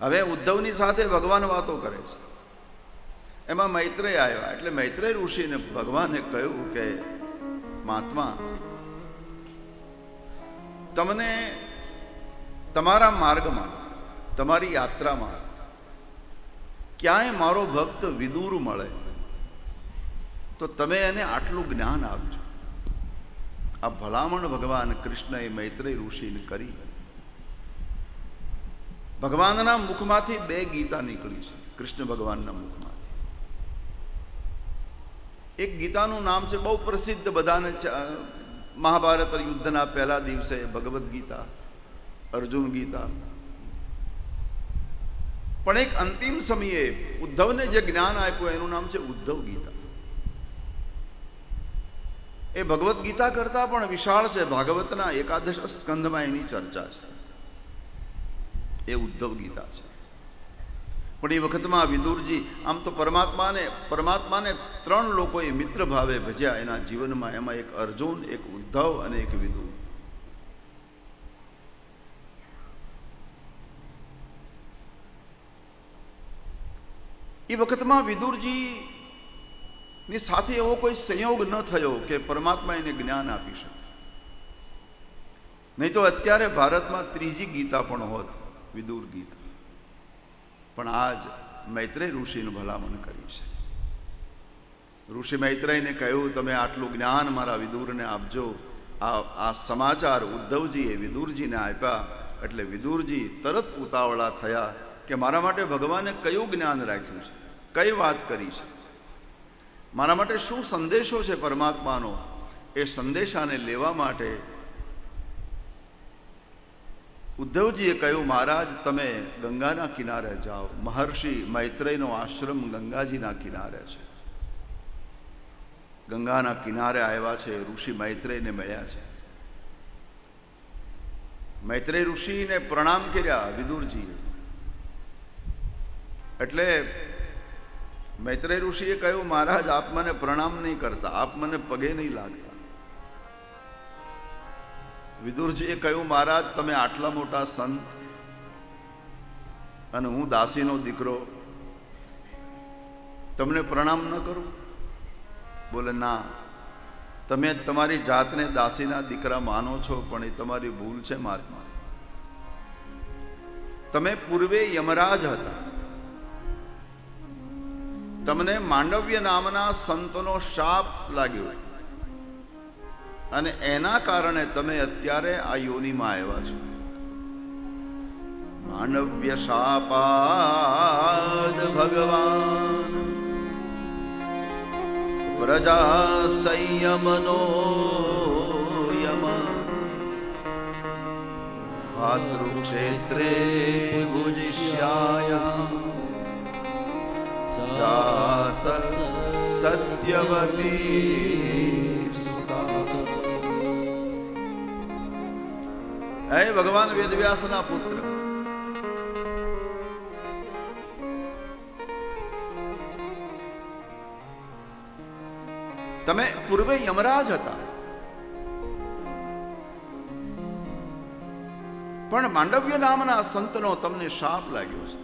હવે ઉદ્ધવની સાથે ભગવાન વાતો કરે છે. એમાં મૈત્રેય આવ્યા. એટલે મૈત્રેય ઋષિને ભગવાને કહ્યું કે મહાત્મા, તમને તમારા માર્ગમાં, તમારી યાત્રામાં ક્યાંય મારો ભક્ત વિદુર મળે તો તમે એને આટલું જ્ઞાન આપજો. આ ભલામણ ભગવાન કૃષ્ણએ મૈત્રેય ઋષિને કરી. ભગવાનના મુખમાંથી 2 ગીતા નીકળી છે. કૃષ્ણ ભગવાનના મુખમાંથી એક ગીતાનું નામ છે બહુ પ્રસિદ્ધ, બધાને મહાભારત યુદ્ધના પહેલા દિવસે ભગવદ્ ગીતા, અર્જુન ગીતા. પણ એક અંતિમ સમયે ઉદ્ધવને જે જ્ઞાન આપ્યું એનું નામ છે ઉદ્ધવ ગીતા. એ ભગવદ્ ગીતા કરતા પણ વિશાળ છે. ભાગવતના 11 સ્કંધમાં એની ચર્ચા છે. એ ઉદ્ધવ ગીતા છે. પણ એ વખતમાં વિદુરજી આમ તો પરમાત્માને 3 લોકોએ મિત્ર ભાવે ભજ્યા એના જીવનમાં. એમાં એક અર્જુન, એક ઉદ્ધવ અને એક વિદુર. એ વખતમાં વિદુરજી ની સાથે એવો કોઈ સંયોગ ન થયો કે પરમાત્મા એને જ્ઞાન આપી શકે. નહીં તો અત્યારે ભારતમાં 3જી ગીતા પણ હોત, વિદુર ગીતા. પણ આજ મૈત્રેય ઋષિનું ભલામણ કર્યું છે. ઋષિ મૈત્રેયને કહ્યું, તમે આટલું જ્ઞાન મારા વિદુરને આપજો. આ સમાચાર ઉદ્ધવજીએ વિદુરજીને આપ્યા. એટલે વિદુરજી તરત ઉતાવળા થયા કે મારા માટે ભગવાને કયું જ્ઞાન રાખ્યું છે, કઈ વાત કરી છે, મારા માટે શું સંદેશો છે પરમાત્માનો. એ સંદેશાને લેવા માટે ઉદ્ધવજીએ કહ્યું, મહારાજ તમે ગંગાના કિનારે જાઓ. મહર્ષિ મૈત્રેયનો આશ્રમ ગંગાજીના કિનારે છે. ગંગાના કિનારે આવ્યા છે. ઋષિ મૈત્રેયને મળ્યા છે. મૈત્રેય ઋષિને પ્રણામ કર્યા વિદુરજીએ. એટલે મૈત્રેય ઋષિએ કહ્યું, મહારાજ આપ મને પ્રણામ નહીં કરતા, આપ મને પગે નહીં લાગતા. વિદુરજીએ કહ્યું, મહારાજ તમે આટલા મોટા સંત અને હું દાસીનો દીકરો, તમને પ્રણામ ન કરું? બોલે, ના, તમે તમારી જાતને દાસીના દીકરા માનો છો, પણ એ તમારી ભૂલ છે મહાત્મા. તમે પૂર્વે યમરાજ હતા. તમને માંડવ્ય નામના સંતનો શાપ લાગ્યો અને એના કારણે તમે અત્યારે આ યોનિમાં આવ્યા છો. માંડવ્ય શાપાદ ભગવાન પ્રજા સંયમનો યમ ભાતૃક્ષેત્રે ભુજિષ્યાયા જાત સત્યવતી સુતા. હે ભગવાન વેદવ્યાસના પુત્ર, તમે પૂર્વે યમરાજ હતા, પણ માંડવ્ય નામના સંતનો તમને શાપ લાગ્યો છે.